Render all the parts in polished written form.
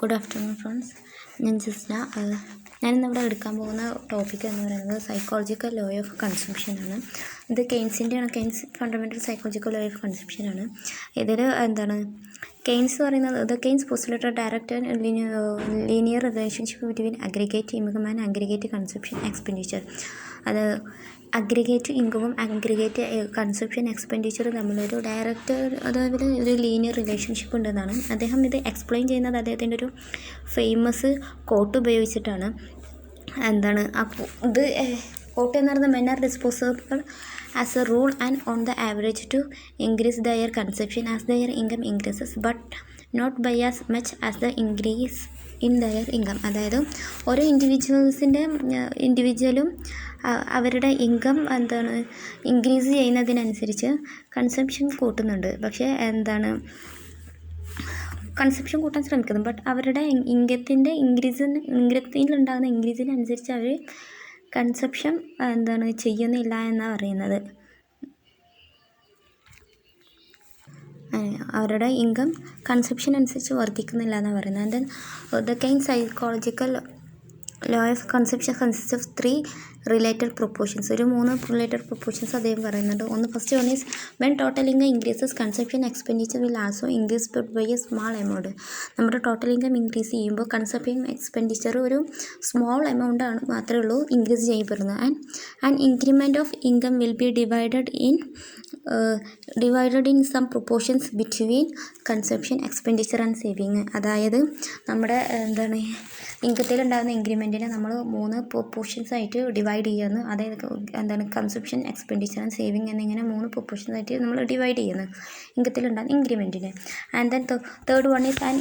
Good afternoon friends. ഞാൻ ജസ്ന. ഞാനിന്നിവിടെ എടുക്കാൻ പോകുന്ന ടോപ്പിക് എന്ന് പറയുന്നത് സൈക്കോളജിക്കൽ ലോ ഓഫ് കൺസംഷനാണ്. ഇത് കെയ്ൻസിൻ്റെയാണ്. Keynes fundamental psychological law of കൺസംഷനാണ്. ഇതിൽ കെയ്ൻസ് പറയുന്നത് Keynes postulated direct linear relationship between aggregate income and aggregate consumption expenditure. അത് അഗ്രിഗേറ്റ് ഇൻകവും അഗ്രിഗേറ്റ് കൺസംഷൻ എക്സ്പെൻഡിച്ചറും തമ്മിലൊരു ഡയറക്റ്റ് അതായത് ഒരു ലീനിയർ റിലേഷൻഷിപ്പ് ഉണ്ടെന്നാണ് അദ്ദേഹം ഇത് എക്സ്പ്ലെയിൻ ചെയ്യുന്നത്. അദ്ദേഹത്തിൻ്റെ ഒരു ഫേമസ് കോട്ട് ഉപയോഗിച്ചിട്ടാണ്. ഇത് കോട്ട് എന്ന് പറയുന്നത് men are disposable as a rule and on the average to increase their consumption as their income increases but not by as much as the increase in their income. അതായത് ഓരോ ഇൻഡിവിജ്വലും അവരുടെ income increase ചെയ്യുന്നതിനനുസരിച്ച് consumption കൂട്ടുന്നുണ്ട്. പക്ഷേ consumption കൂട്ടാൻ ശ്രമിക്കുന്നു. But അവരുടെ ഇൻകത്തിലുണ്ടാകുന്ന ഇൻക്രീസിനനുസരിച്ച് അവർ കൺസംഷൻ ചെയ്യുന്നില്ല എന്നാണ് പറയുന്നത്. അവരുടെ ഇൻകം കൺസംഷൻ അനുസരിച്ച് വർദ്ധിക്കുന്നില്ല എന്നാണ് പറയുന്നത്. And then the Keynes psychological law of consumption consist of 3 related proportions. ഒരു 3 റിലേറ്റഡ് പ്രൊപ്പോർഷൻസ് അദ്ദേഹം പറയുന്നുണ്ട്. First one is when total income increases consumption expenditure will also increase but by a small amount. നമ്മുടെ total income increase ചെയ്യുമ്പോൾ consumption expenditure ഒരു small amount ആണ് മാത്രമേ ഉള്ളൂ increase ചെയ്യപ്പെടുന്നത്. And increment of income will be divided in some proportions between consumption expenditure and saving. അതായത് നമ്മുടെ ഇൻകത്തിലുണ്ടാകുന്ന ഇൻക്രിമെൻറ്റിനെ നമ്മൾ 3 പ്രൊപ്പോർഷൻസ് ആയിട്ട് ഡിവൈഡ് ചെയ്യുന്നു. അതായത് കൺസംഷൻ എക്സ്പെൻഡിച്ചർ ആൻഡ് സേവിങ് എന്നിങ്ങനെ 3 പ്രൊപ്പോർഷൻസ് ആയിട്ട് നമ്മൾ ഡിവൈഡ് ചെയ്യുന്നു ഇൻകത്തിലുണ്ടാകുന്ന ഇൻക്രിമെൻറ്റിനെ. And then third one is an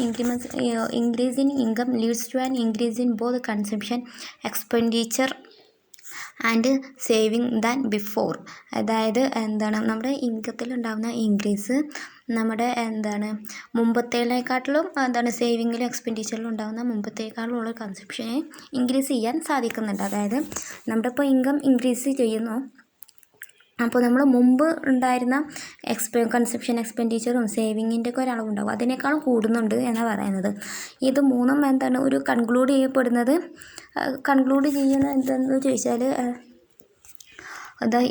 increase in income leads to an increase in both consumption expenditure and saving than before. അതായത് നമ്മുടെ ഇൻകത്തിലുണ്ടാകുന്ന ഇൻക്രീസ് നമ്മുടെ മുമ്പത്തേക്കാട്ടിലും സേവിങ്ങിലും എക്സ്പെൻഡിച്ചറിലും ഉണ്ടാകുന്ന മുമ്പത്തേക്കാളുള്ള കൺസംഷനെ ഇൻക്രീസ് ചെയ്യാൻ സാധിക്കുന്നുണ്ട്. അതായത് നമ്മുടെ ഇപ്പോൾ ഇൻകം ഇൻക്രീസ് ചെയ്യുന്നു, അപ്പോൾ നമ്മൾ മുമ്പ് ഉണ്ടായിരുന്ന കൺസംഷൻ എക്സ്പെൻഡിച്ചറും സേവിങ്ങിൻ്റെ ഒക്കെ ഒരളവുണ്ടാകും, അതിനേക്കാളും കൂടുന്നുണ്ട് എന്നാണ് പറയുന്നത്. ഇത് മൂന്നും ഒരു കൺക്ലൂഡ് ചെയ്യുന്ന എന്താണെന്ന് ചോദിച്ചാൽ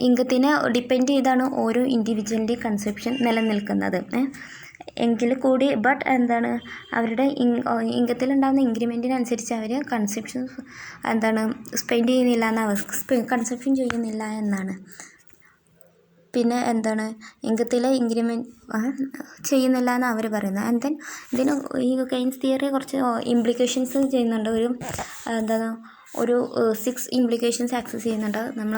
ഇൻകത്തിനെ ഡിപ്പെൻഡ് ചെയ്താണ് ഓരോ ഇൻഡിവിജ്വലിൻ്റെ കൺസംഷൻ നിലനിൽക്കുന്നത്. എങ്കിൽ കൂടി ബട്ട് അവരുടെ ഇൻകത്തിലുണ്ടാകുന്ന ഇൻക്രിമെൻറ്റിനനുസരിച്ച് അവർ കൺസംഷൻ സ്പെൻഡ് ചെയ്യുന്നില്ല കൺസംഷൻ ചെയ്യുന്നില്ല എന്നാണ്. പിന്നെ ഇൻകത്തിലെ ഇൻക്രിമെൻറ്റ് ചെയ്യുന്നില്ല എന്ന് അവർ പറയുന്നത്. ആൻഡ് ദെൻ ഈ കെയ്ൻസ് തിയറി കുറച്ച് ഇംപ്ലിക്കേഷൻസ് ചെയ്യുന്നുണ്ട്. ഒരു 6 ഇംപ്ലിക്കേഷൻസ് ആക്സസ് ചെയ്യുന്നുണ്ട്. നമ്മൾ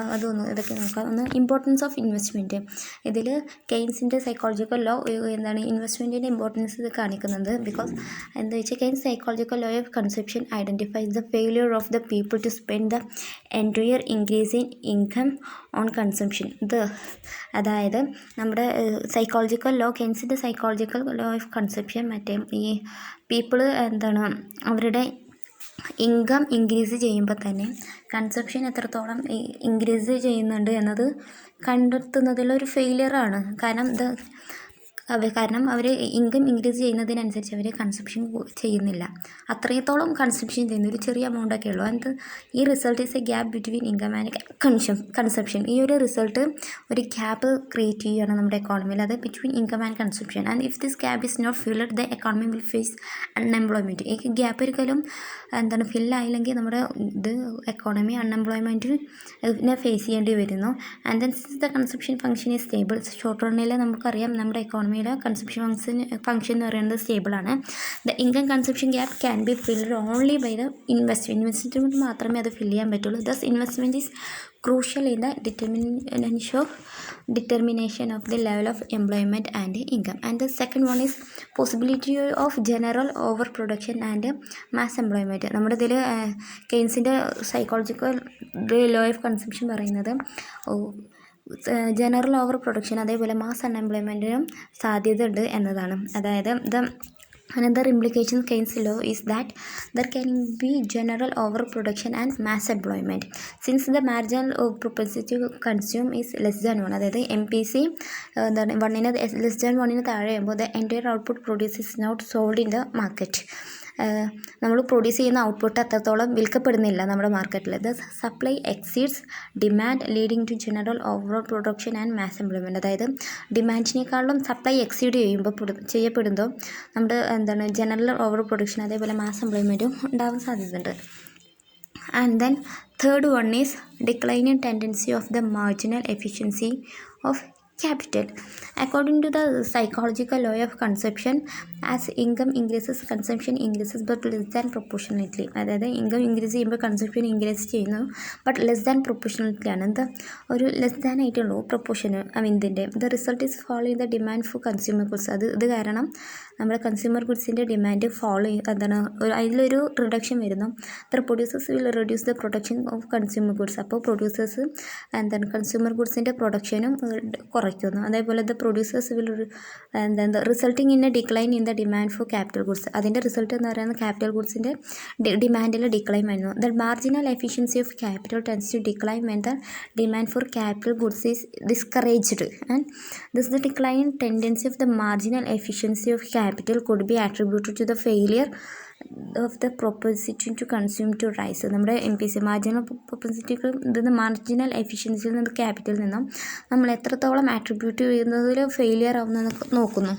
ഇതൊക്കെ നോക്കാം. Importance of investment. ഇതിൽ കെയ്ൻസിൻ്റെ സൈക്കോളജിക്കൽ ലോ ഇൻവെസ്റ്റ്മെൻറ്റിൻ്റെ ഇമ്പോർട്ടൻസ് ഇത് കാണിക്കുന്നുണ്ട്. ബിക്കോസ് എന്താ വെച്ചാൽ Keynes psychological law of consumption identifies the failure of the people to spend the entire increase in income on consumption. അതായത് നമ്മുടെ കെയ്ൻസിൻ്റെ സൈക്കോളജിക്കൽ ലോ ഓഫ് കൺസംഷൻ ഈ പീപ്പിള് അവരുടെ ഇൻകം ഇൻക്രീസ് ചെയ്യുമ്പോൾ തന്നെ കൺസംഷൻ എത്രത്തോളം ഇൻക്രീസ് ചെയ്യുന്നുണ്ട് എന്നത് കണ്ടെത്തുന്നതിലൊരു ഫെയിലിയറാണ്. കാരണം അവർ ഇൻകം ഇൻക്രീസ് ചെയ്യുന്നതിനനുസരിച്ച് അവർ കൺസംഷൻ ചെയ്യുന്നില്ല. അത്രത്തോളം കൺസംഷൻ ചെയ്യുന്ന ഒരു ചെറിയ എമൗണ്ടൊക്കെ ഉള്ളൂ. ഈ result is A gap between income and consumption. ഈ ഒരു റിസൾട്ട് ഒരു ഗ്യാപ്പ് ക്രിയേറ്റ് ചെയ്യുകയാണ് നമ്മുടെ എക്കോണമിയിൽ, അത് between income and consumption. And if this gap is not filled the economy will face unemployment. ഈ ഗ്യാപ്പ് ഒരിക്കലും ഫില്ലായില്ലെങ്കിൽ നമ്മുടെ എക്കോണമി അൺഎംപ്ലോയ്മെൻറ്റിനെ ഫേസ് ചെയ്യേണ്ടി വരുന്നു. And then since the consumption function is stable, short റണ്ണിൽ നമുക്കറിയാം നമ്മുടെ എക്കോണമിയിലെ കൺസംഷൻ ഫംഗ്ഷൻ എന്ന് പറയുന്നത് സ്റ്റേബിളാണ്. The income consumption gap can be filled only by the investment മാത്രമേ അത് ഫില്ല് ചെയ്യാൻ പറ്റുള്ളൂ. Thus investment is crucial in the determination of the level of employment and income. And the second one is possibility of general overproduction and mass employment. നമ്മുടെ ഇതിൽ കെയ്ൻസിൻ്റെ psychological law of consumption പറയുന്നത് general over production അതേപോലെ mass അൺഎംപ്ലോയ്മെൻറ്റിനും സാധ്യത ഉണ്ട് എന്നതാണ്. അതായത് another implication Keynes law is that there can be general overproduction and mass employment since the marginal propensity to consume is less than 1. അതായത് MPC less than 1 താഴെ ആകുമ്പോൾ the entire output produce is not sold in the market. നമ്മൾ produce ചെയ്യുന്ന output അത്രത്തോളം വിൽക്കപ്പെടുന്നില്ല നമ്മുടെ മാർക്കറ്റിൽ. The supply exceeds demand leading to general overall production and mass employment. അതായത് ഡിമാൻഡിനേക്കാളും സപ്ലൈ എക്സീഡ് ചെയ്യപ്പെടുമ്പോൾ നമ്മുടെ ജനറൽ ഓവർ പ്രൊഡക്ഷൻ അതേപോലെ മാസ് എംപ്ലോയ്മെൻറ്റും ഉണ്ടാവാൻ സാധ്യതയുണ്ട്. And then third one is declining tendency of the marginal efficiency of capital. According to the psychological law of consumption, as income increases, consumption increases but less than proportionately. അതായത് income increase ചെയ്യുമ്പോൾ consumption increase ചെയ്യുന്നു, but less than proportionality ആണ്. എന്താ ഒരു less than ആയിട്ടുള്ളൂ proportion ഇതിൻ്റെ. The result is follow in the demand four consumer goods. ഇത് കാരണം നമ്മുടെ കൺസ്യൂമർ ഗുഡ്സിൻ്റെ ഡിമാൻഡ് അതിലൊരു റിഡക്ഷൻ വരുന്നു. The producers will reduce the production of consumer goods. അപ്പോൾ പ്രൊഡ്യൂസേഴ്സ് കൺസ്യൂമർ ഗുഡ്സിൻ്റെ പ്രൊഡക്ഷനും കുറയ്ക്കുന്നു. അതേപോലെ the producers will resulting in A decline in the demand for capital goods. അതിൻ്റെ result എന്ന് പറയുന്നത് ക്യാപിറ്റൽ ഗുഡ്സിൻ്റെ ഡിമാൻഡിൽ ഡിക്ലൈൻ വരുന്നു. The marginal efficiency of capital tends to decline when the demand for capital goods is discouraged. And this the decline tendency of the marginal efficiency of capital could be attributed to the failure of the propensity to consume to rise. നമ്മുടെ MPC marginal പ്രൊപ്പസിറ്റിക്ക് ഇതിന് marginal എഫിഷ്യൻസിയിൽ നിന്ന് ക്യാപിറ്റലിൽ നിന്നും നമ്മൾ എത്രത്തോളം attribute ചെയ്യുന്നതിൽ failure ആവുന്നതെന്ന് നോക്കുന്നു.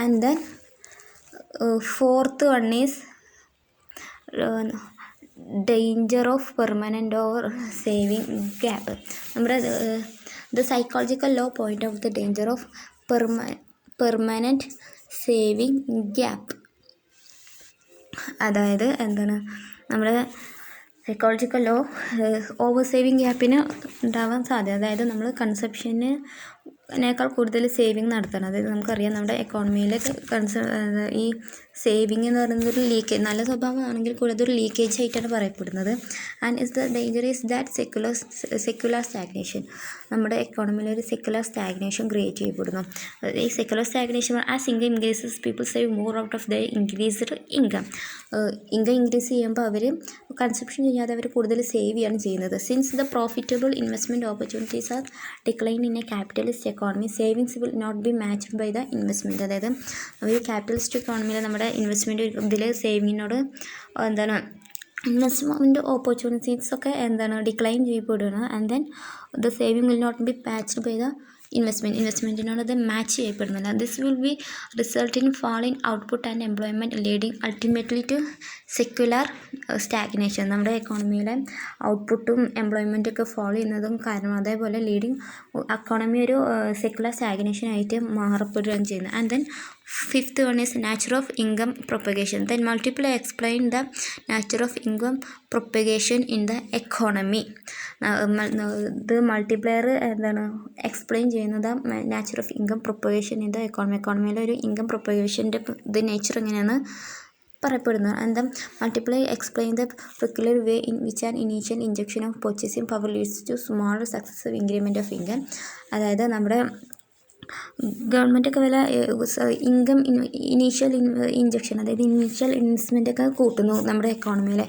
And then fourth one is danger of permanent or saving gap. നമ്മുടെ the psychological law point of the danger of permanent saving gap. അതായത് നമ്മുടെ സൈക്കോളജിക്കൽ ലോ ഓവർ സേവിങ് ഗ്യാപ്പിന് ഉണ്ടാവാൻ സാധ്യത. അതായത് നമ്മൾ കൺസപ്ഷനേക്കാൾ കൂടുതൽ സേവിങ് നടത്തണം. അതായത് നമുക്കറിയാം നമ്മുടെ എക്കോണമിയിൽ ഈ സേവിങ് എന്ന് പറയുന്നത് ഒരു ലീക്കേജ്, നല്ല സ്വഭാവമാണെങ്കിൽ കൂടെ അതൊരു ലീക്കേജ് ആയിട്ടാണ് പറയപ്പെടുന്നത്. And is the danger is that secular stagnation. നമ്മുടെ എക്കോണമിയിൽ ഒരു സെക്യുലർ സ്റ്റാഗ്നേഷൻ ക്രിയേറ്റ് ചെയ്യപ്പെടുന്നു. ഈ secular stagnation as income increases people save more out of the increased income. Income increase ചെയ്യുമ്പോൾ അവർ കൺസപ്ഷൻ ചെയ്യാതെ അവർ കൂടുതൽ സേവ് ചെയ്യാണ് ചെയ്യുന്നത്. Since the profitable investment opportunities are decline in a capitalist economy, savings will not be matched by the investment. അതായത് ഒരു capitalist എക്കോണമിയിൽ നമ്മുടെ ഇൻവെസ്റ്റ്മെൻറ്റ് ഇതിൽ സേവിങ്ങിനോട് ഇൻവെസ്റ്റ്മെൻറ്റ് ഓപ്പർച്യൂണിറ്റീസൊക്കെ ഡിക്ലൈൻ ചെയ്യപ്പെടുകയാണ്. And then the saving will not be matched by the ഇൻവെസ്റ്റ്മെൻറ്റിനോട് അത് match ചെയ്യപ്പെടുന്നില്ല. This will be result in fall in output and employment leading ultimately to secular stagnation. നമ്മുടെ എക്കോണമിയിലെ ഔട്ട്പുട്ടും എംപ്ലോയ്മെൻറ്റൊക്കെ ഫോളോ ചെയ്യുന്നതും കാരണം അതേപോലെ ലീഡിങ് എക്കോണമി ഒരു സെക്യുലർ സ്റ്റാഗ്നേഷൻ ആയിട്ട് മാറപ്പെടുകയാണ് ചെയ്യുന്നത്. And then fifth one is nature of income propagation. Then multiply explain the nature of income propagation in the economy. ഇത് മൾട്ടിപ്ലയർ എക്സ്പ്ലെയിൻ ചെയ്യുന്നത് nature of income propagation in the എക്കോണമിയിലെ ഒരു income പ്രൊപ്പഗേഷൻ്റെ ഇത് nature എങ്ങനെയാണ് പറയപ്പെടുന്നത്. And the multiply explain the peculiar way in which an initial injection of purchasing power leads to small successive increment of income. അതായത് നമ്മുടെ ഗവൺമെൻറ്റൊക്കെ ഇൻകം ഇനീഷ്യൽ ഇഞ്ചക്ഷൻ, അതായത് ഇനീഷ്യൽ ഇൻവെസ്റ്റ്മെൻറ്റൊക്കെ കൂട്ടുന്നു നമ്മുടെ എക്കോണമിയിലെ.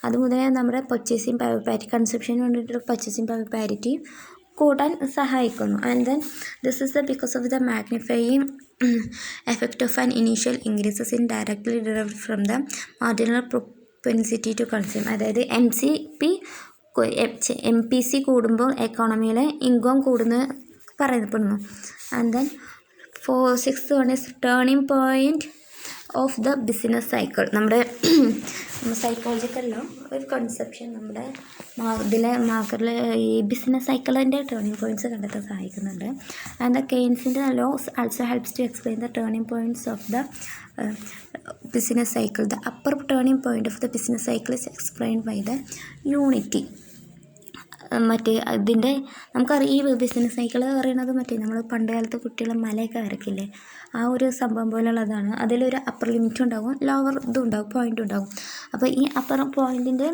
അതുമുതലേ നമ്മുടെ പർച്ചേസിങ് പവർ പാരിറ്റി, കൺസപ്ഷന് വേണ്ടിയിട്ട് പർച്ചേസിങ് പവർ പാരിറ്റി കൂട്ടാൻ സഹായിക്കുന്നു. And then this is the because of the magnifying effect of an initial increases in directly derived from the marginal propensity to consume. അതായത് MPC കൂടുമ്പോൾ എക്കോണമിയിലെ ഇൻകം കൂടുന്ന പറയപ്പെടുന്നു. And then sixth one is turning point of the business cycle. നമ്മുടെ psychological law ഒരു consumption നമ്മുടെ ഇതിലെ മാർക്കറ്റിലെ ഈ ബിസിനസ് സൈക്കിളിൻ്റെ ടേണിംഗ് പോയിൻറ്റ്സ് കണ്ടെത്താൻ സഹായിക്കുന്നുണ്ട്. ആൻഡ് ദ കെയ്ൻസിൻ്റെ laws also helps to explain the turning points of the business cycle. The upper turning point of the business cycle is explained by the unity. ഇതിൻ്റെ നമുക്കറിയാം ഈ ബിസിനസ് സൈക്കിൾ പറയുന്നത് നമ്മൾ പണ്ട് കാലത്ത് കുട്ടികൾ മലയൊക്കെ വരയ്ക്കില്ലേ, ആ ഒരു സംഭവം പോലുള്ളതാണ്. അതിലൊരു അപ്പർ ലിമിറ്റും ഉണ്ടാകും, ലോവർ ഇതും ഉണ്ടാകും, പോയിൻ്റും ഉണ്ടാകും. അപ്പോൾ ഈ അപ്പർ പോയിൻറ്റിൻ്റെ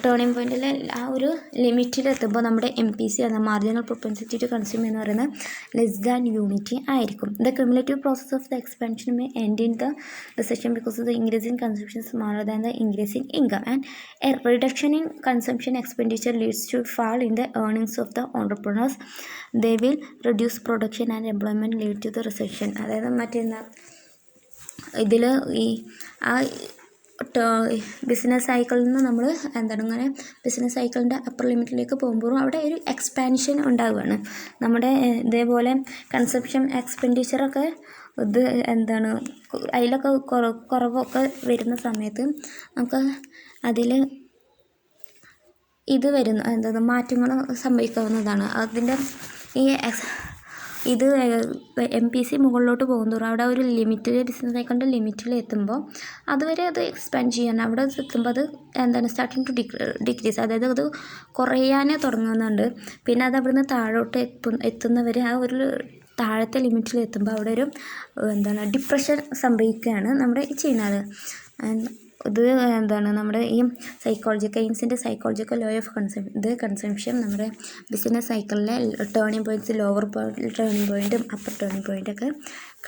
ടേണിംഗ് പോയിൻറ്റിൽ ആ ഒരു ലിമിറ്റിലെത്തുമ്പോൾ നമ്മുടെ MPC എന്ന മാർജിനൽ പ്രൊപ്പൻസിറ്റി ടു കൺസ്യൂം എന്ന് പറയുന്നത് ലെസ് ദാൻ യൂണിറ്റി ആയിരിക്കും. The cumulative process of the expansion may end in the recession because of the increase in consumption smaller than the increase in income and a reduction in consumption expenditure leads to fall in the earnings of the entrepreneurs. They will reduce production and employment lead to the recession. അതായത് ഇതിൽ ഈ ആ business സൈക്കിളിൽ നിന്ന് നമ്മൾ ഇങ്ങനെ business സൈക്കിളിൻ്റെ upper ലിമിറ്റിലേക്ക് പോകുമ്പോഴും അവിടെ ഒരു എക്സ്പാൻഷൻ ഉണ്ടാവുകയാണ്. നമ്മുടെ ഇതേപോലെ കൺസപ്ഷൻ എക്സ്പെൻഡിച്ചറൊക്കെ ഇത് അതിലൊക്കെ കുറവൊക്കെ വരുന്ന സമയത്ത് നമുക്ക് അതിൽ ഇത് വരുന്ന മാറ്റങ്ങൾ സംഭവിക്കാവുന്നതാണ്. അതിൻ്റെ ഈ ഇത് MPC മുകളിലോട്ട് പോകുന്തോറും അവിടെ ഒരു ലിമിറ്റിൽ ബിസിനസ് സൈക്കിളിൻ്റെ ലിമിറ്റിൽ എത്തുമ്പോൾ അതുവരെ അത് എക്സ്പാൻഡ് ചെയ്യാൻ അവിടെ എത്തുമ്പോൾ അത് സ്റ്റാർട്ടിങ് ടു ഡിക്രീസ്, അതായത് അത് കുറയാൻ തുടങ്ങുന്നുണ്ട്. പിന്നെ അത് അവിടുന്ന് താഴോട്ട് എത്തുന്നവരെ ആ ഒരു താഴത്തെ ലിമിറ്റിൽ എത്തുമ്പോൾ അവിടെ ഒരു ഡിപ്രഷൻ സംഭവിക്കുകയാണ് നമ്മുടെ ചെയ്യുന്നത്. ഇത് നമ്മുടെ ഈ കെയ്ൻസിൻ്റെ സൈക്കോളജിക്കൽ ലോ ഓഫ് കൺസംപ്ഷൻ നമ്മുടെ ബിസിനസ് സൈക്കിളിലെ ടേണിംഗ് പോയിൻറ്റ്സ്, ലോവർ ടേണിംഗ് പോയിൻറ്റും അപ്പർ ടേണിംഗ് പോയിൻ്റൊക്കെ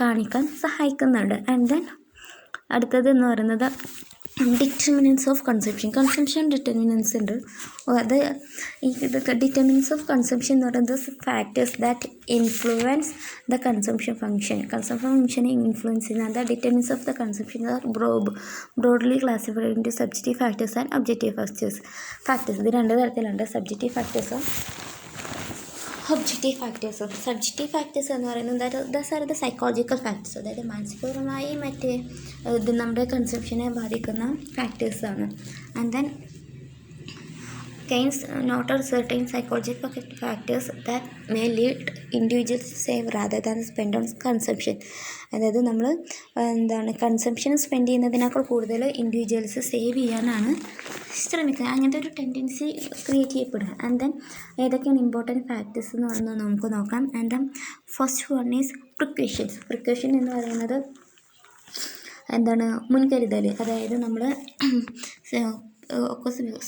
കാണിക്കാൻ സഹായിക്കുന്നുണ്ട്. ആൻഡ് ദെൻ അടുത്തത് എന്ന് പറയുന്നത് ഡിറ്റർമിനൻസ് ഓഫ് കൺസംപ്ഷൻ ഡിറ്റർമിനൻസ് ഉണ്ട്. അത് ഈ ഡിറ്റർമിനൻസ് ഓഫ് കൺസംപ്ഷൻ എന്ന് പറയുന്നത് factors that influence the consumption ഫംഗ്ഷനെ ഇൻഫ്ലുവൻസ് ചെയ്യുന്ന determinants of the consumption are broadly classified into subjective factors and objective factors. ഇത് രണ്ട് തരത്തിലുണ്ട്, സബ്ജക്റ്റീവ് ഫാക്ടേഴ്സും ഒബ്ജക്റ്റീവ് ഫാക്ടേഴ്സും. സബ്ജക്റ്റീവ് ഫാക്ടേഴ്സ് എന്ന് പറയുന്നത് thus are the psychological factors, അതായത് മാനസികപരമായി ഇത് നമ്മുടെ കൺസെപ്ഷനെ ബാധിക്കുന്ന ഫാക്ടേഴ്സാണ്. And then Keynes noted certain psychological factors that may lead individuals to save rather than spend on consumption. അതായത് നമ്മൾ കൺസംപ്ഷൻ സ്പെൻഡ് ചെയ്യുന്നതിനേക്കാൾ കൂടുതൽ ഇൻഡിവിജ്വൽസ് സേവ് ചെയ്യാനാണ് ശ്രമിക്കുക. അങ്ങനത്തെ ഒരു ടെൻഡൻസി ക്രിയേറ്റ് ചെയ്യപ്പെടുക. ആൻഡ് ദെൻ ഏതൊക്കെയാണ് ഇമ്പോർട്ടൻറ്റ് ഫാക്ടേഴ്സ് എന്ന് പറയുന്നത് നമുക്ക് നോക്കാം. And then first one is precaution എന്ന് പറയുന്നത് മുൻകരുതൽ. അതായത് നമ്മൾ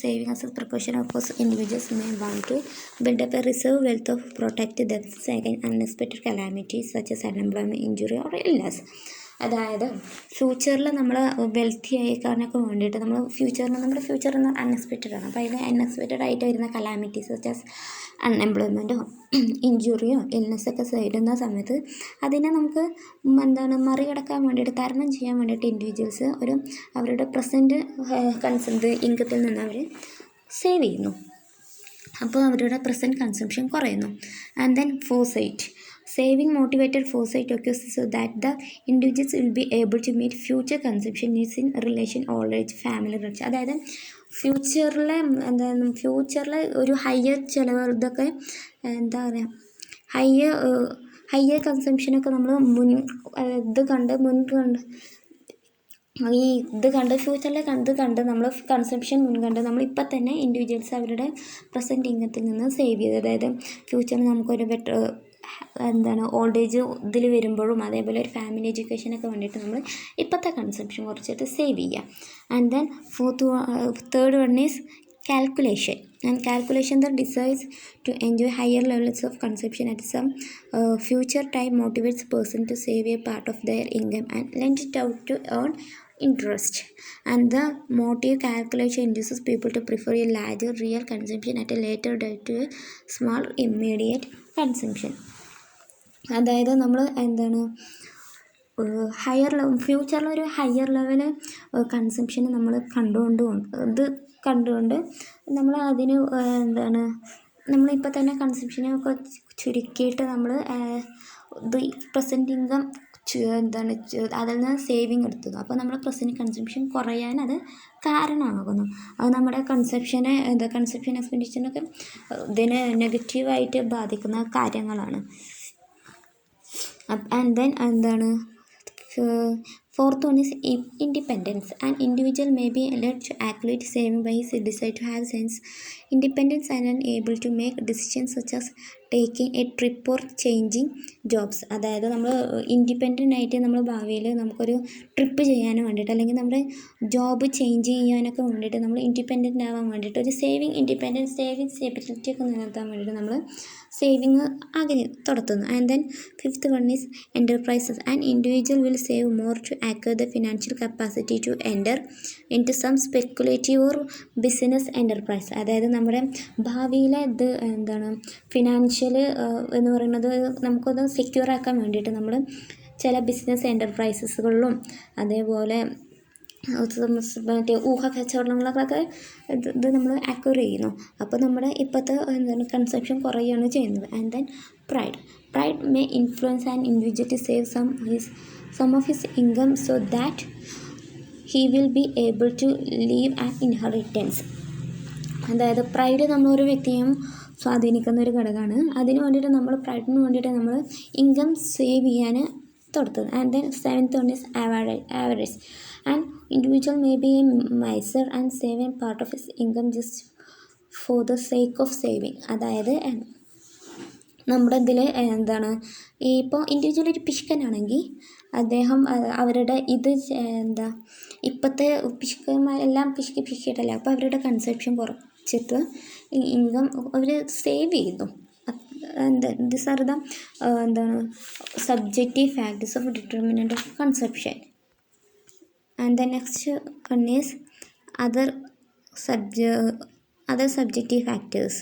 saving as a precaution, of course, individuals may want to build up a reserve wealth of protect themselves against unexpected calamities such as unemployment, injury or illness. അതായത് ഫ്യൂച്ചറിൽ നമ്മൾ wealthy ആയിക്കാനൊക്കെ വേണ്ടിയിട്ട് നമ്മുടെ ഫ്യൂച്ചർ എന്ന് അൺഎക്സ്പെക്റ്റഡ് ആണ്. അപ്പോൾ അതിൽ അൺഎക്സ്പെക്റ്റഡ് ആയിട്ട് വരുന്ന കലാമിറ്റീസ് സച്ച് ആസ് അൺഎംപ്ലോയ്മെൻറ്റോ ഇഞ്ചുറിയോ ഇൽനെസ്സൊക്കെ വരുന്ന സമയത്ത് അതിനെ നമുക്ക് മറികടക്കാൻ വേണ്ടിയിട്ട്, തരണം ചെയ്യാൻ വേണ്ടിയിട്ട് ഇൻഡിവിജ്വൽസ് അവരുടെ പ്രസൻറ്റ് ഇൻകത്തിൽ നിന്ന് അവർ സേവ് ചെയ്യുന്നു. അപ്പോൾ അവരുടെ പ്രസൻറ്റ് കൺസംപ്ഷൻ കുറയുന്നു. And then foresight. Saving motivated foresight occurs so that the individuals will be able to meet future consumption needs in relation, old age, family relations. അതായത് ഫ്യൂച്ചറിലെ ഒരു ഹയർ ചിലവ്, ഇതൊക്കെ ഹയർ കൺസംപ്ഷനൊക്കെ നമ്മൾ ഫ്യൂച്ചറിലെ കണ്ട് നമ്മൾ കൺസംപ്ഷൻ മുൻകണ്ട് നമ്മൾ ഇപ്പം തന്നെ ഇൻഡിവിജ്വൽസ് അവരുടെ പ്രസൻറ്റ് ഇൻകത്തിൽ നിന്ന് സേവ് ചെയ്ത്, അതായത് ഫ്യൂച്ചറിൽ നമുക്കൊരു ബെറ്റർ ഓൾഡ് ഏജ് ഇതിൽ വരുമ്പോഴും അതേപോലെ ഒരു ഫാമിലി എഡ്യൂക്കേഷനൊക്കെ വേണ്ടിയിട്ട് നമ്മൾ ഇപ്പോഴത്തെ കൺസംപ്ഷൻ കുറച്ചിട്ട് സേവ് ചെയ്യുക. And then third one is calculation that decides to enjoy higher levels of consumption at some future time motivates person to save a part of their income and lend it out to earn interest. And the motive calculation induces people to prefer a larger real consumption at a later date to a small immediate consumption. അതായത് നമ്മൾ ഫ്യൂച്ചറിലൊരു higher level കൺസംപ്ഷന് നമ്മൾ കണ്ടുകൊണ്ട് നമ്മൾ അതിന് നമ്മളിപ്പോൾ തന്നെ കൺസംപ്ഷനൊക്കെ ചുരുക്കിയിട്ട് നമ്മൾ present income അതിൽ നിന്ന് സേവിങ് എടുത്തത്. അപ്പോൾ നമ്മുടെ പ്രസൻറ്റ് കൺസംപ്ഷൻ കുറയാൻ അത് കാരണമാകുന്നു. അത് നമ്മുടെ കൺസംപ്ഷൻ എക്സ്പെൻഡിച്ചറിനൊക്കെ ഇതിനെ നെഗറ്റീവായിട്ട് ബാധിക്കുന്ന കാര്യങ്ങളാണ്. And then fourth one is independence. An individual may be allowed to accumulate saving by his desire to have sense independence and able to make decisions such as taking a trip or changing jobs. അതായത് നമ്മൾ independent ആയിട്ട് നമ്മൾ ഭാവിയിൽ നമുക്കൊരു trip ചെയ്യാനും വേണ്ടിയിട്ട്, അല്ലെങ്കിൽ നമ്മുടെ ജോബ് ചേഞ്ച് ചെയ്യാനൊക്കെ വേണ്ടിയിട്ട്, നമ്മൾ ഇൻഡിപെൻഡൻ്റ് ആവാൻ വേണ്ടിയിട്ട് ഒരു സേവിങ് സ്റ്റെബിലിറ്റി ഒക്കെ നിലനിർത്താൻ വേണ്ടിയിട്ട് നമ്മൾ സേവിങ് തുടത്തുന്നു. And then fifth one is enterprises. And individual will save more to acquire the financial capacity to enter into some speculative or business enterprise. അതായത് നമ്മുടെ ഭാവിയിലെ ഫിനാൻഷ്യൽ എന്ന് പറയുന്നത് നമുക്കത് സെക്യൂർ ആക്കാൻ വേണ്ടിയിട്ട് നമ്മൾ ചില ബിസിനസ് എൻ്റർപ്രൈസസുകളിലും അതേപോലെ മറ്റേ കച്ചവടങ്ങളൊക്കെ ഇത് നമ്മൾ അക്വയർ ചെയ്യുന്നു. അപ്പോൾ നമ്മുടെ ഇപ്പോഴത്തെ കൺസപ്ഷൻ കുറയുകയാണ് ചെയ്യുന്നത്. And then pride may influence and individual to save some of his income so that he will be able to leave an inheritance. അതായത് പ്രൈഡ് നമ്മളൊരു വ്യക്തിയും സ്വാധീനിക്കുന്ന ഒരു ഘടകമാണ്. അതിന് വേണ്ടിയിട്ട് നമ്മൾ പ്രൈഡിന് വേണ്ടിയിട്ട് നമ്മൾ ഇൻകം സേവ് ചെയ്യാൻ തൊടുത്തത്. And then 7th one is avarice. An individual may be a miser and save a part of his income just for the sake of saving. അതായത് നമ്മുടെ ഇതിൽ ഇപ്പോൾ ഇൻഡിവിജ്വൽ ഒരു പിശുക്കനാണെങ്കിൽ അദ്ദേഹം അവരുടെ ഇപ്പോഴത്തെ പിശുക്കന്മാരെല്ലാം പിശുക്കിയിട്ടല്ല. അപ്പോൾ അവരുടെ കൺസെപ്ഷൻ കുറച്ചിട്ട് ഇൻകം അവർ സേവ് ചെയ്യുന്നു. These are the subjective factors of determinant of consumption. And the next one is other subjective factors.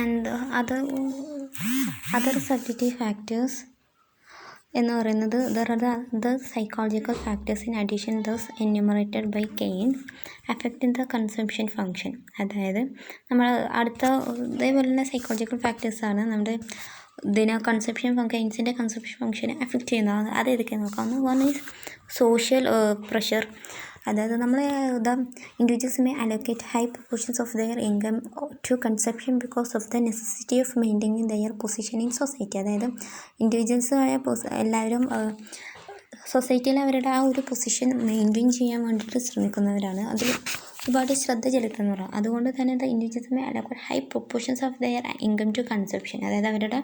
And other subjective factors എന്ന് പറയുന്നത് there are the psychological factors in addition those enumerated by Keynes affecting the consumption function. അതായത് നമ്മൾ അടുത്ത ഇതേപോലെ തന്നെ psychological ഫാക്ടേഴ്സാണ് നമ്മുടെ കെയ്ൻസിൻ്റെ consumption ഫംഗ്ഷനെ affect ചെയ്യുന്നത്. അത് ഏതൊക്കെയാണ് നോക്കാം. One is social pressure. അതായത് നമ്മൾ individuals may allocate high proportions of their income to consumption because of the necessity of maintaining their position in society. അതായത് ഇൻഡിവിജ്വൽസായ എല്ലാവരും സൊസൈറ്റിയിൽ അവരുടെ ആ ഒരു പൊസിഷൻ മെയിൻറ്റെയിൻ ചെയ്യാൻ വേണ്ടിയിട്ട് ശ്രമിക്കുന്നവരാണ്. അതിൽ ഒരുപാട് ശ്രദ്ധ ചെലുത്തുന്നവരാണ്. അതുകൊണ്ട് തന്നെ individuals may allocate high proportions of their income to consumption. അതായത് അവരുടെ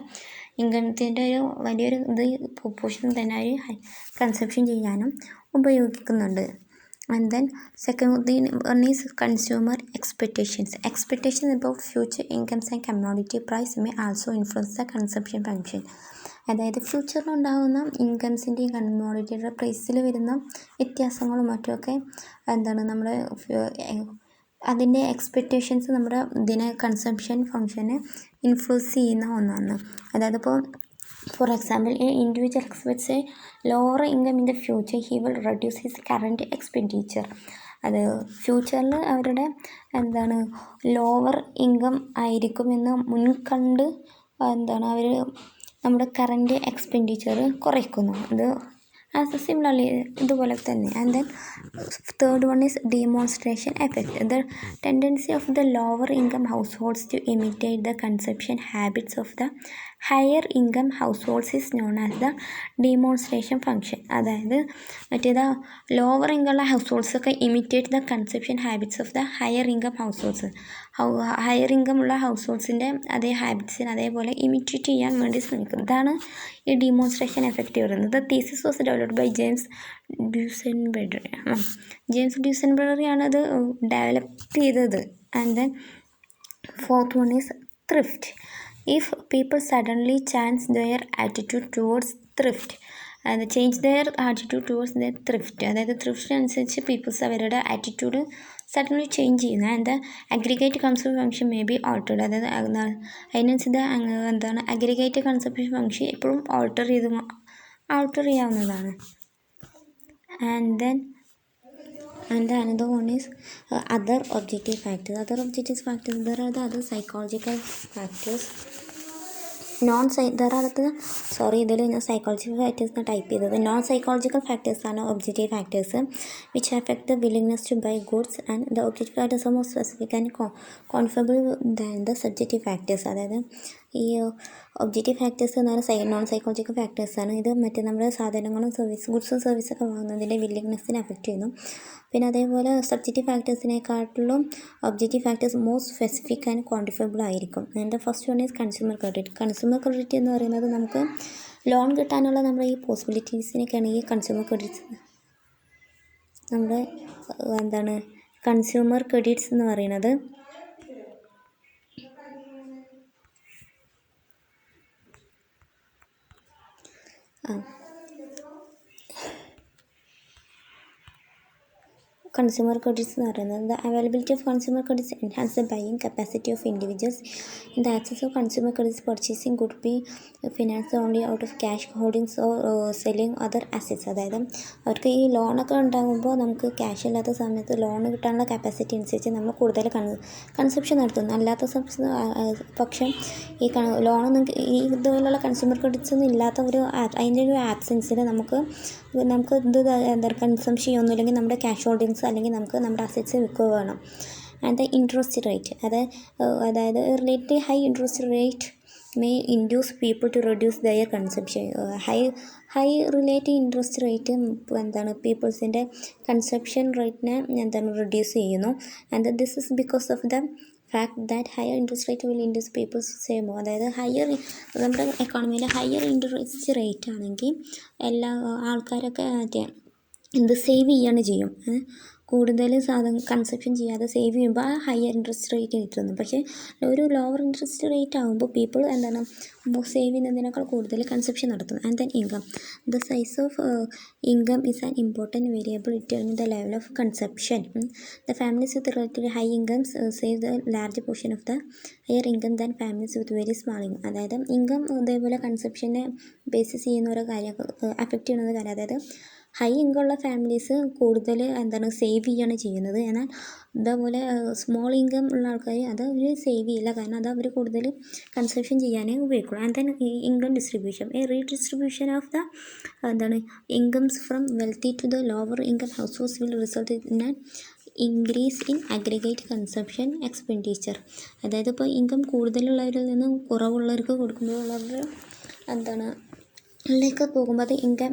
ഇൻകത്തിൻ്റെ ഒരു വലിയൊരു പ്രൊപ്പോർഷൻ തന്നെ അവർ കൺസപ്ഷൻ ചെയ്യാനും ഉപയോഗിക്കുന്നുണ്ട്. And then second one is consumer expectations. Expectations about future incomes and commodity price may also influence the consumption function. അതായത് ഫ്യൂച്ചറിലുണ്ടാകുന്ന ഇൻകംസിൻ്റെയും കമ്മോഡിറ്റിയുടെ പ്രൈസിൽ വരുന്ന വ്യത്യാസങ്ങളും മറ്റുമൊക്കെ നമ്മുടെ അതിൻ്റെ എക്സ്പെക്റ്റേഷൻസ് നമ്മുടെ കൺസംഷൻ ഫംഗ്ഷനെ ഇൻഫ്ലുവൻസ് ചെയ്യുന്ന ഒന്നാണ്. അതായത് ഇപ്പോൾ for example, an individual expects a lower income in the future, he will reduce his current expenditure. അത് ഫ്യൂച്ചറിൽ അവരുടെ ലോവർ ഇൻകം ആയിരിക്കുമെന്ന് മുൻകണ്ട് അവർ നമ്മുടെ കറൻറ്റ് എക്സ്പെൻഡിച്ചർ കുറയ്ക്കുന്നു. അത് സിമിലർലി ഇതുപോലെ തന്നെ. And then third one is demonstration effect. The tendency of the lower income households to imitate the consumption habits of the higher income households is known as the demonstration function. അതായത് lower ഇൻകമുള്ള ഹൗസ് ഹോൾഡ്സൊക്കെ imitate the consumption habits of the higher income households. Higher income ഉള്ള ഹൗസ് ഹോൾഡ്സിൻ്റെ അതേ ഹാബിറ്റ്സിന് അതേപോലെ ഇമിറ്റേറ്റ് ചെയ്യാൻ വേണ്ടി ശ്രമിക്കും. ഇതാണ് ഈ ഡെമോൺസ്ട്രേഷൻ എഫക്റ്റ് വരുന്നത്. The thesis was developed by James ഡ്യൂസൻബെറി ആണ് അത് ഡെവലപ്പ് ചെയ്തത്. And then fourth one is thrift. If people suddenly change their attitude towards thrift, അതായത് ത്രിഫ്റ്റിനനുസരിച്ച് പീപ്പിൾസ് അവരുടെ ആറ്റിറ്റ്യൂഡ് സഡൻലി ചേഞ്ച് ചെയ്യുന്നു. And aggregate consumption function may be altered. അതായത് അതിനനുസരിച്ച് aggregate consumption function എപ്പോഴും alter ചെയ്യാവുന്നതാണ്. And another one is other objective factors. There are the other psychological factors. ഇതിൽ ഞാൻ psychological factors type ചെയ്തത്. Non psychological ഫാക്ടേഴ്സാണ് objective factors which affect the willingness to buy goods. And the objective factors are more specific and quantifiable than the subjective factors. അതായത് ഈ objective factors എന്ന് പറഞ്ഞാൽ non psychological ഫാക്ടേഴ്സാണ്. ഇത് നമ്മുടെ സാധനങ്ങളും ഗുഡ്സും സർവീസൊക്കെ വാങ്ങുന്നതിൻ്റെ വില്ലിങ്നെസ്സിനെ affect ചെയ്യുന്നു. പിന്നെ അതേപോലെ സബ്ജക്റ്റീവ് ഫാക്ടേഴ്സിനെക്കാട്ടിലും objective factors more specific and quantifiable ആയിരിക്കും. And the first one is consumer credit. Consumer credit എന്ന് പറയുന്നത് നമുക്ക് ലോൺ കിട്ടാനുള്ള നമ്മുടെ ഈ പോസിബിലിറ്റീസിനൊക്കെയാണ് ഈ കൺസ്യൂമർ ക്രെഡിറ്റ്സ് നമ്മുടെ കൺസ്യൂമർ ക്രെഡിറ്റ്സ് എന്ന് പറയുന്നത്. കൺസ്യൂമർ ക്രെഡിറ്റ്സ് എന്ന് പറയുന്നത് the availability of consumer credits enhance the buying capacity of individuals in the access of consumer credits purchasing could be finance only out of cash holdings or selling other assets. അതായത് അവർക്ക് ഈ ലോണൊക്കെ ഉണ്ടാകുമ്പോൾ നമുക്ക് cash ഇല്ലാത്ത സമയത്ത് loan കിട്ടാനുള്ള capacity അനുസരിച്ച് നമ്മൾ കൂടുതൽ കൺസപ്ഷൻ നടത്തുന്നു. അല്ലാത്ത പക്ഷം ഈ ലോണൊന്നും ഈ ഇതുപോലുള്ള കൺസ്യൂമർ ക്രെഡിറ്റ്സ് ഒന്നും ഇല്ലാത്ത അതിൻ്റെ ഒരു ആബ്സെൻസിൽ നമുക്ക് എന്താ കൺസംഷൻ ചെയ്യുന്നില്ലെങ്കിൽ നമ്മുടെ ക്യാഷ് ഹോൾഡിങ്സ് അല്ലെങ്കിൽ നമുക്ക് നമ്മുടെ അസറ്റ്സ് വിൽക്കുക വേണം. ആൻഡ് ദ ഇൻട്രസ്റ്റ് റേറ്റ് അതായത് relative high interest rate may induce people to reduce their consumption. High relative interest rate എന്താണ് പീപ്പിൾസിൻ്റെ കൺസപ്ഷൻ റേറ്റിനെ എന്താണ് റിഡ്യൂസ് ചെയ്യുന്നു. And this is because of the fact that higher interest rate will induce peoples save more. അതായത് നമ്മുടെ എക്കോണമിയിൽ higher interest rate ആണെങ്കിൽ എല്ലാ ആൾക്കാരൊക്കെ സേവ് ചെയ്യാണ് ചെയ്യും. കൂടുതൽ കൺസപ്ഷൻ ചെയ്യാതെ സേവ് ചെയ്യുമ്പോൾ ആ ഹയർ ഇൻട്രസ്റ്റ് റേറ്റ് കിട്ടുന്നു. പക്ഷേ ഒരു ലോവർ ഇൻട്രസ്റ്റ് റേറ്റ് ആകുമ്പോൾ പീപ്പിൾ എന്താണ് സേവ് ചെയ്യുന്നതിനേക്കാൾ കൂടുതൽ കൺസപ്ഷൻ നടത്തുന്നു. And then income the size of income is an important variable determine the level of consumption. The families with relative high incomes save the large portion of the higher income than families with very small income. അതായത് income ഇതേപോലെ കൺസപ്ഷനെ basis ചെയ്യുന്ന ഓരോ കാര്യങ്ങൾ affect ചെയ്യുന്ന കാര്യം. അതായത് high income ഉള്ള families കൂടുതൽ സേവ് ചെയ്യാണ് ചെയ്യുന്നത്. എന്നാൽ ഇതേപോലെ സ്മോൾ ഇൻകം ഉള്ള ആൾക്കാർ അത് അവർ സേവ് ചെയ്യില്ല, കാരണം അത് അവർ കൂടുതൽ കൺസപ്ഷൻ ചെയ്യാനേ ഉപയോഗിക്കുള്ളൂ. And then income distribution redistribution of the incomes from wealthy to the lower income households will result in an increase in aggregate consumption expenditure. അതായത് ഇപ്പോൾ ഇൻകം കൂടുതലുള്ളവരിൽ നിന്നും കുറവുള്ളവർക്ക് കൊടുക്കുമ്പോഴുള്ളവർ ിലേക്ക് പോകുമ്പോൾ അത് ഇൻകം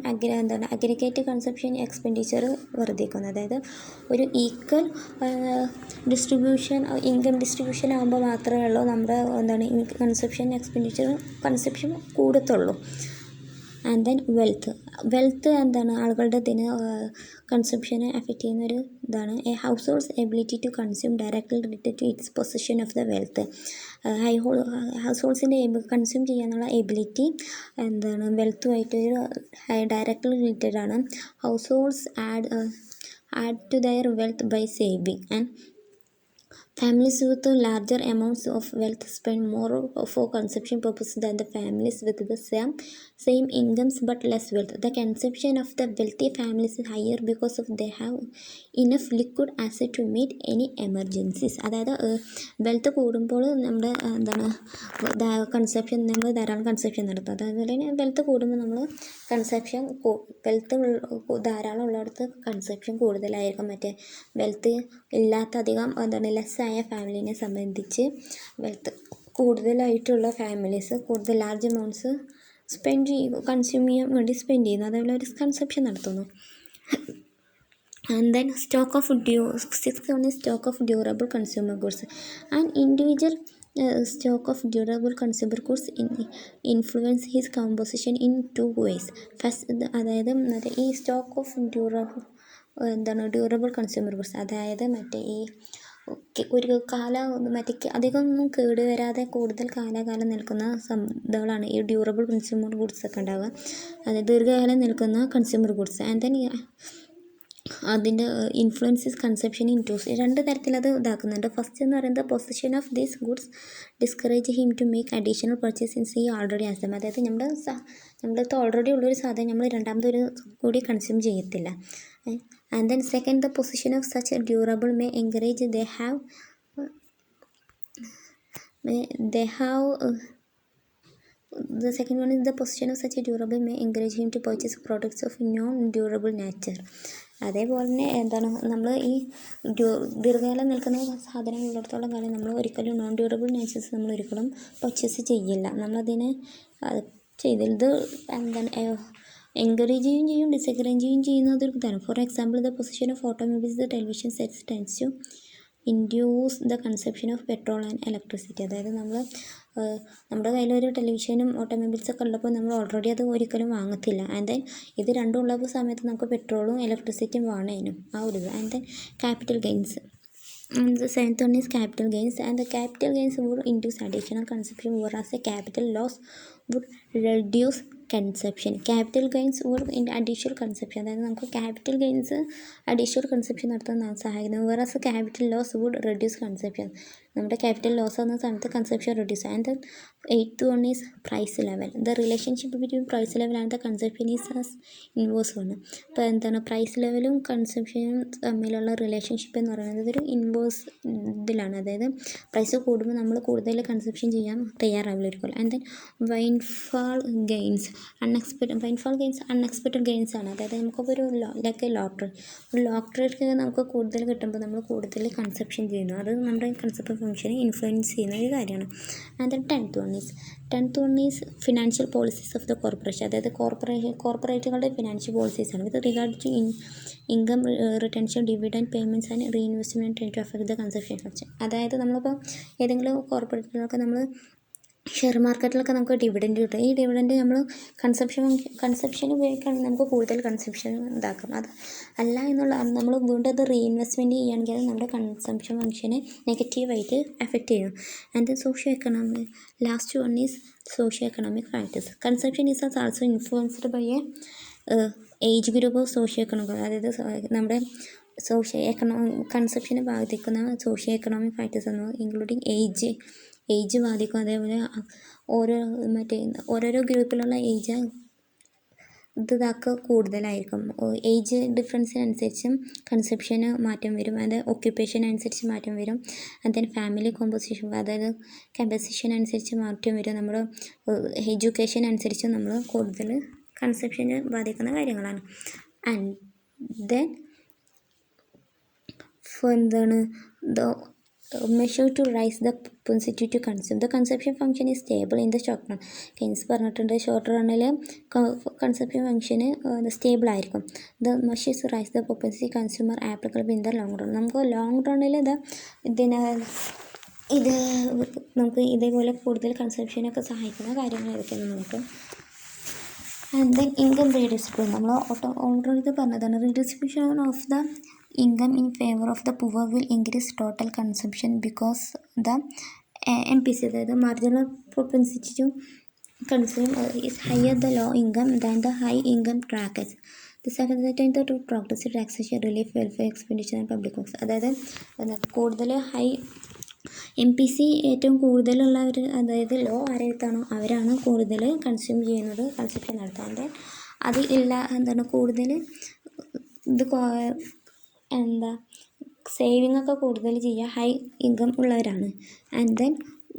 അഗ്രിഗേറ്റ് കൺസപ്ഷൻ എക്സ്പെൻഡിച്ചർ വർദ്ധിക്കുന്നു. അതായത് ഒരു ഈക്വൽ ഇൻകം ഡിസ്ട്രിബ്യൂഷൻ ആകുമ്പോൾ മാത്രമേ ഉള്ളൂ നമ്മുടെ കൺസപ്ഷൻ കൺസപ്ഷൻ കൂടത്തുള്ളൂ. ആൻഡ് ദെൻ വെൽത്ത് ആളുകളുടെ കൺസപ്ഷനെ അഫക്റ്റ് ചെയ്യുന്ന ഒരു ഇതാണ്. A households ability to consume directly related to its position of the wealth. ഹൗസ് ഹോൾഡ്സിൻ്റെ കൺസ്യൂം ചെയ്യാനുള്ള എബിലിറ്റി വെൽത്തുമായിട്ട് ഡയറക്റ്റ്ലി റിലേറ്റഡ് ആണ്. Households add to their wealth by saving. And families with larger amounts of wealth spend more for consumption purposes than the families with the same incomes but less wealth. The consumption of the wealthy families is higher because of they have enough liquid asset to meet any emergencies. അതായത് wealth കൂടുമ്പോൾ നമ്മുടെ consumption നമ്മൾ ധാരാളം consumption നടത്തും. അതേപോലെ തന്നെ wealth കൂടുമ്പോൾ നമ്മൾ വെൽത്ത് ധാരാളം ഉള്ളിടത്ത് കൺസപ്ഷൻ കൂടുതലായിരിക്കും. മറ്റേ വെൽത്ത് ഇല്ലാത്ത അധികം ലെസ്സായ ഫാമിലിനെ സംബന്ധിച്ച് വെൽത്ത് കൂടുതലായിട്ടുള്ള ഫാമിലീസ് കൂടുതൽ ലാർജ് എമൗണ്ട്സ് കൺസ്യൂം ചെയ്യാൻ വേണ്ടി സ്പെൻഡ് ചെയ്യുന്നു. അതേപോലെ ഒരു കൺസപ്ഷൻ നടത്തുന്നു. And then sixth one is stock of durable consumer goods. And individual stock of durable consumer goods influence his composition in 2 ways. അതായത് ഈ stock of durable consumer goods അതായത് ഒരു അധികമൊന്നും കേടുവരാതെ കൂടുതൽ കാലാകാലം നിൽക്കുന്ന ഇതുകളാണ് ഈ ഡ്യൂറബിൾ കൺസ്യൂമർ ഗുഡ്സ് ഒക്കെ ഉണ്ടാവുക. അതായത് ദീർഘകാലം നിൽക്കുന്ന കൺസ്യൂമർ ഗുഡ്സ്. ആൻഡ് ദെൻ അതിൻ്റെ ഇൻഫ്ലുവൻസസ് കൺസപ്ഷൻ ഇൻ 2 രണ്ട് തരത്തിൽ അത് ഇതാക്കുന്നുണ്ട്. ഫസ്റ്റ് എന്ന് പറയുന്നത് position of these goods discourage him to make additional purchase in see already as them. അതായത് നമ്മുടെ അടുത്ത് ഓൾറെഡി ഉള്ളൊരു സാധനം നമ്മൾ രണ്ടാമതൊരു കൂടി കൺസ്യൂം ചെയ്യത്തില്ല. And then second, the position of such a durable may encourage the second one is the position of such a durable may encourage him to purchase products of non-durable nature. അതേപോലെ തന്നെ നമ്മൾ ഈ ദീർഘകാലം നിൽക്കുന്ന സാധനങ്ങളുള്ളിടത്തോളം കാലം നമ്മൾ ഒരിക്കലും നോൺ ഡ്യൂറബിൾ നേച്ചേഴ്സ് നമ്മൾ ഒരിക്കലും പർച്ചേസ് ചെയ്യില്ല. നമ്മളതിനെ ചെയ്തത് എൻകറേജ് ചെയ്യുകയും ചെയ്യും, ഡിസെൻകറേജ് ചെയ്യുന്നത് ഒരു ഇതാണ്. For example the position of automobiles the television sets tends to induce the consumption of petrol and electricity. അതായത് നമ്മുടെ കയ്യിലൊരു ടെലിവിഷനും ഓട്ടോമൊബൈൽസൊക്കെ ഉള്ളപ്പോൾ നമ്മൾ ഓൾറെഡി അത് ഒരിക്കലും വാങ്ങത്തില്ല. ആൻഡ് ദെൻ ഇത് രണ്ടും ഉള്ള സമയത്ത് നമുക്ക് പെട്രോളും ഇലക്ട്രിസിറ്റിയും വേണേനും ആ ഒരു ഇത്. And then capital gains. And the seventh one is capital gains, and the capital gains would induce additional consumption, whereas a capital loss would reduce consumption. Capital gains or in additional consumption, അതായത് നമുക്ക് capital gains additional consumption നടത്താൻ സഹായിക്കുന്നു. Whereas capital loss would reduce consumption, നമ്മുടെ capital loss എന്ന സമയത്ത് consumption reduce. And eighth one is price level. The relationship between price level and the consumption is as inverse ആണ്. ഇപ്പോൾ എന്താണ് price ലെവലും കൺസെപ്ഷനും തമ്മിലുള്ള റിലേഷൻഷിപ്പ് എന്ന് പറയുന്നത് ഇതൊരു ഇൻവേഴ്സ് ഇതിലാണ്. അതായത് പ്രൈസ് കൂടുമ്പോൾ നമ്മൾ കൂടുതൽ കൺസെപ്ഷൻ ചെയ്യാൻ തയ്യാറാവില്ലായിരിക്കും. And then windfall gains unexpected gains ആണ്. അതായത് നമുക്കിപ്പോൾ ഒരു ലോട്ടറി, ഒരു ലോട്ടറിക്ക് നമുക്ക് കൂടുതൽ കിട്ടുമ്പോൾ നമ്മൾ കൂടുതൽ കൺസെപ്ഷൻ ചെയ്യുന്നു. അത് നമ്മുടെ കൺസെപ്റ്റ് ഫംഗ്ഷനെ ഇൻഫ്ലുവൻസ് ചെയ്യുന്ന ഒരു കാര്യമാണ്. And then tenth one is financial policies of the corporation. അതായത് കോർപ്പറേറ്റുകളുടെ ഫിനാൻഷ്യൽ പോളിസീസ് ആണ്. With regard to income retention, dividend payments and reinvestment tend to affect the consumption function. അതായത് നമ്മളിപ്പോൾ ഏതെങ്കിലും കോർപ്പറേറ്റുകളൊക്കെ നമ്മൾ ഷെയർ മാർക്കറ്റിലൊക്കെ നമുക്ക് ഡിവിഡൻഡ് കിട്ടും. ഈ ഡിവിഡൻഡ് നമ്മൾ കൺസെപ്ഷൻ ഉപയോഗിക്കുകയാണെങ്കിൽ നമുക്ക് കൂടുതൽ കൺസെപ്ഷൻ ഇതാക്കും. അത് അല്ല എന്നുള്ള നമ്മൾ വീണ്ടും അത് റീഇൻവെസ്റ്റ്മെൻറ്റ് ചെയ്യുകയാണെങ്കിൽ അത് നമ്മുടെ കൺസെപ്ഷൻ ഫംഗ്ഷനെ നെഗറ്റീവായിട്ട് എഫക്റ്റ് ചെയ്യും. And socio economic last one is socio economic factors. Consumption is also influenced by a age group of socio economic. അതായത് നമ്മുടെ കൺസെപ്ഷനെ ബാധിക്കുന്ന സോഷ്യോ എക്കണോമിക് ഫാക്ടേഴ്സ് എന്ന് ഇൻക്ലൂഡിങ് ഏജ് ബാധിക്കും. അതേപോലെ ഓരോരോ ഗ്രൂപ്പിലുള്ള ഏജ് ഇതൊക്കെ കൂടുതലായിരിക്കും. ഏജ് ഡിഫറൻസിനനുസരിച്ചും കൺസെപ്ഷന് മാറ്റം വരും. അത് ഒക്യുപ്പേഷൻ അനുസരിച്ച് മാറ്റം വരും. അതിന് ഫാമിലി കോമ്പോസിഷൻ, അതായത് കമ്പോസിഷൻ അനുസരിച്ച് മാറ്റം വരും. നമ്മുടെ എഡ്യൂക്കേഷൻ അനുസരിച്ച് നമ്മൾ കൂടുതൽ കൺസെപ്ഷന് ബാധിക്കുന്ന കാര്യങ്ങളാണ്. ആൻഡ് ദെൻ എന്താണ് measure to raise the propensity to consume. The consumption function is stable in the short run. Keynes പറഞ്ഞിട്ടുണ്ട് ഷോർട്ട് റണ്ണിൽ കൺസെപ്ഷൻ ഫംഗ്ഷന് സ്റ്റേബിൾ ആയിരിക്കും. The measures rise the propensity consumer applicable in the long run. നമുക്ക് long റണ്ണിൽ നമുക്ക് ഇതേപോലെ കൂടുതൽ കൺസെപ്ഷനൊക്കെ സഹായിക്കുന്ന കാര്യങ്ങൾ ഏതൊക്കെയാണ് നമുക്ക്. ആൻഡ് ദെൻ ഇൻകം റീഡിസ്ട്രിബ്യൂഷൻ, നമ്മൾ ഓൾറെഡി പറഞ്ഞതാണ്. Redistribution of the income in favor of the poor will increase total consumption because the MPC, അതായത് marginal propensity to consume is higher the low income than the high income brackets. This affects the progressive taxation, relief, welfare expenditure and public works. അതായത് കൂടുതൽ high MPC ഏറ്റവും കൂടുതലുള്ളവർ, അതായത് law ആരെടുത്താണോ അവരാണ് കൂടുതൽ consume ചെയ്യുന്നത്, conception നടത്താണ്ട് അത് ഇല്ല എന്താണ് കൂടുതൽ ഇത് സേവിങ് ഒക്കെ കൂടുതൽ ചെയ്യുക ഹൈ ഇൻകം ഉള്ളവരാണ്. ആൻഡ് ദെൻ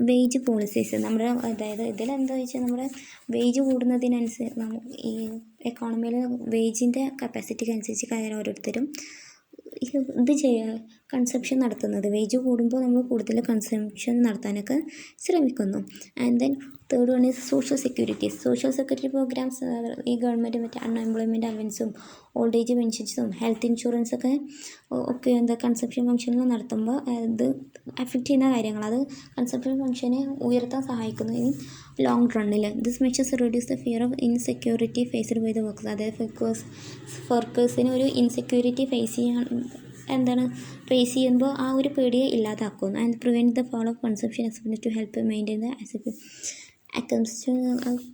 വേജ് പോളിസീസ്, നമ്മുടെ അതായത് ഇതിലെന്താ വെച്ചാൽ നമ്മുടെ വേജ് കൂടുന്നതിനനുസരിച്ച് ഈ എക്കോണമിയിൽ വേജിൻ്റെ കപ്പാസിറ്റിക്ക് അനുസരിച്ച് കാര്യം ഓരോരുത്തരും ഇത് കൺസെപ്ഷൻ നടത്തുന്നത്. വേജ് കൂടുമ്പോൾ നമ്മൾ കൂടുതൽ കൺസെപ്ഷൻ നടത്താനൊക്കെ ശ്രമിക്കുന്നു. And then third one is social security programs. ഈ ഗവൺമെൻറ് മറ്റേ അൺഎംപ്ലോയ്മെൻറ്റ് അലവൻസും ഓൾഡ് ഏജ് പെൻഷൻസും ഹെൽത്ത് ഇൻഷുറൻസൊക്കെ കൺസെപ്ഷൻ ഫംഗ്ഷനിൽ നടത്തുമ്പോൾ ഇത് അഫക്റ്റ് ചെയ്യുന്ന കാര്യങ്ങൾ, അത് കൺസെപ്ഷൻ ഫംഗ്ഷനെ ഉയർത്താൻ സഹായിക്കുന്നു ഇനി ലോങ് റണ്ണിൽ. This measures reduce the fear of insecurity faced by the workers. അതായത് വർക്കേഴ്സിന് ഒരു ഇൻസെക്യൂരിറ്റി ഫേസ് ചെയ്യുമ്പോൾ ആ ഒരു പേടിയെ ഇല്ലാതാക്കുന്നു. And prevent the fall of consumption expenditure to help maintain the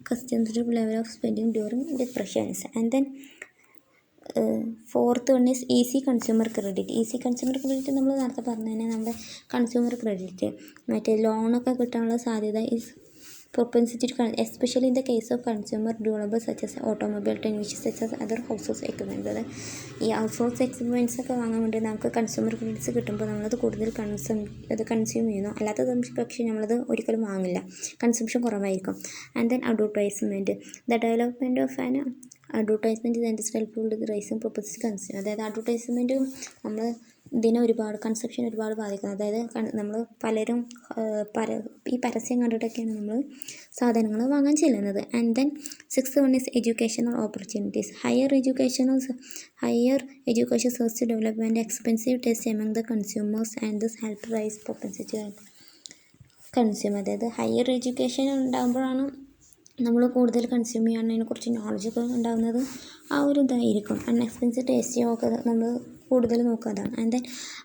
customs level of spending during depressions. And then fourth one is easy consumer credit. നമ്മൾ നേരത്തെ പറഞ്ഞു തന്നെ നമ്മുടെ കൺസ്യൂമർ ക്രെഡിറ്റ് മറ്റേ ലോണൊക്കെ കിട്ടാനുള്ള സാധ്യത is propensity to especially in the case of consumer durables such as automobile, television, such as other household equipment. അതായത് ഈ ഹൗസ് എക്യുപ്മെൻറ്റ്സ് ഒക്കെ വാങ്ങാൻ വേണ്ടി നമുക്ക് കൺസ്യൂമർ ക്രെഡിറ്റ്സ് കിട്ടുമ്പോൾ നമ്മളത് കൂടുതൽ കൺസ്യൂം ചെയ്യുന്നു. അല്ലാത്ത പക്ഷേ നമ്മളത് ഒരിക്കലും വാങ്ങില്ല, കൺസംഷൻ കുറവായിരിക്കും. And then advertisement, the development of an advertisement is helpful to rising propensity consume. അതായത് അഡ്വർടൈസ്മെൻറ്റ് നമ്മൾ ഇതിനെ കൺസെപ്ഷൻ ഒരുപാട് ബാധിക്കുന്നത്. അതായത് നമ്മൾ പലരും ഈ പരസ്യം കണ്ടിട്ടൊക്കെയാണ് നമ്മൾ സാധനങ്ങൾ വാങ്ങാൻ ചെല്ലുന്നത്. And then sixth one is educational opportunities. Higher education search development expensive taste among the consumers and this help rise propensity consume. അതായത് ഹയർ എഡ്യൂക്കേഷൻ ഉണ്ടാകുമ്പോഴാണ് നമ്മൾ കൂടുതൽ കൺസ്യൂം ചെയ്യാനതിനെക്കുറിച്ച് നോളജൊക്കെ ഉണ്ടാകുന്നത്. ആ ഒരു ഇതായിരിക്കും. അൺഎക്സ്പെൻസീവ് ടേസ്റ്റിയൊക്കെ നമ്മൾ കൂടുതൽ നോക്കാതാണ്. And then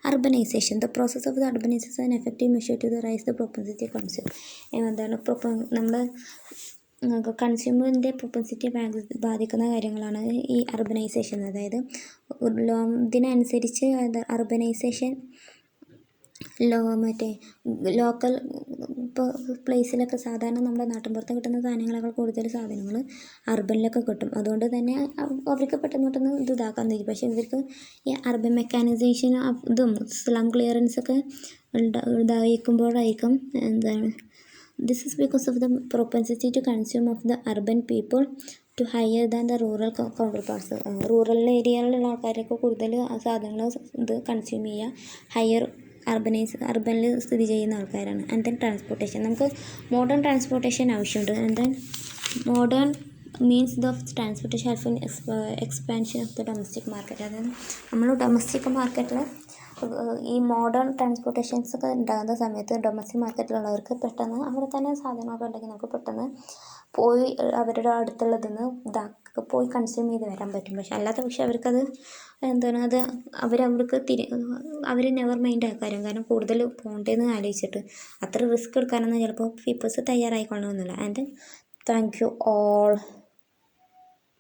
urbanisation, the process of the urbanisation effective measure to the rise the propensity consume. എന്താണ് നമ്മൾ കൺസ്യൂമറിൻ്റെ പ്രൊപ്പൻസിറ്റിയെ ബാധിക്കുന്ന കാര്യങ്ങളാണ് ഈ അർബനൈസേഷൻ. അതായത് ഇതിനനുസരിച്ച് അർബനൈസേഷൻ മറ്റേ ലോക്കൽ പ്ലേസിലൊക്കെ സാധാരണ നമ്മുടെ നാട്ടിൻപുറത്ത് കിട്ടുന്ന സാധനങ്ങളൊക്കെ കൂടുതൽ സാധനങ്ങൾ അർബനിലൊക്കെ കിട്ടും. അതുകൊണ്ട് തന്നെ അവർക്ക് പെട്ടെന്ന് ഇതാക്കാൻ തരും. പക്ഷേ ഇവർക്ക് ഈ അർബൻ മെക്കാനൈസേഷൻ ഇതും സ്ലം ക്ലിയറൻസൊക്കെ ഇതായിരിക്കുമ്പോഴായിരിക്കും എന്താണ് this is because of the propensity to consume of the urban people to higher than the rural counterparts. Rural ഏരിയയിലുള്ള ആൾക്കാരൊക്കെ കൂടുതൽ ആ സാധനങ്ങൾ ഇത് കൺസ്യൂം ചെയ്യുക ഹയർ അർബനിൽ സ്ഥിതി ചെയ്യുന്ന ആൾക്കാരാണ്. ആൻഡ് ദെൻ ട്രാൻസ്പോർട്ടേഷൻ, നമുക്ക് മോഡേൺ ട്രാൻസ്പോർട്ടേഷൻ ആവശ്യമുണ്ട്. And then modern means of transportation help in expansion of the domestic market. അതായത് നമ്മൾ ഡൊമസ്റ്റിക് മാർക്കറ്റിൽ ഈ മോഡേൺ ട്രാൻസ്പോർട്ടേഷൻസ് ഒക്കെ ഉണ്ടാകുന്ന സമയത്ത് ഡൊമസ്റ്റിക് മാർക്കറ്റിലുള്ളവർക്ക് പെട്ടെന്ന് അവിടെ തന്നെ സാധനങ്ങളൊക്കെ ഉണ്ടെങ്കിൽ നമുക്ക് പെട്ടെന്ന് പോയി അവരുടെ അടുത്തുള്ളതിന്ന് പോയി കൺസ്യൂം ചെയ്ത് വരാൻ പറ്റും. പക്ഷെ അല്ലാത്ത പക്ഷേ അവർക്കത് അത് അവർ നെവർ മൈൻഡ് ആക്കാരും. കാരണം കൂടുതൽ പോകേണ്ടതെന്ന് ആലോചിച്ചിട്ട് അത്ര റിസ്ക് എടുക്കാനൊന്നും ചിലപ്പോൾ പീപ്പിൾസ് തയ്യാറായിക്കൊള്ളണമെന്നില്ല. And thank you all.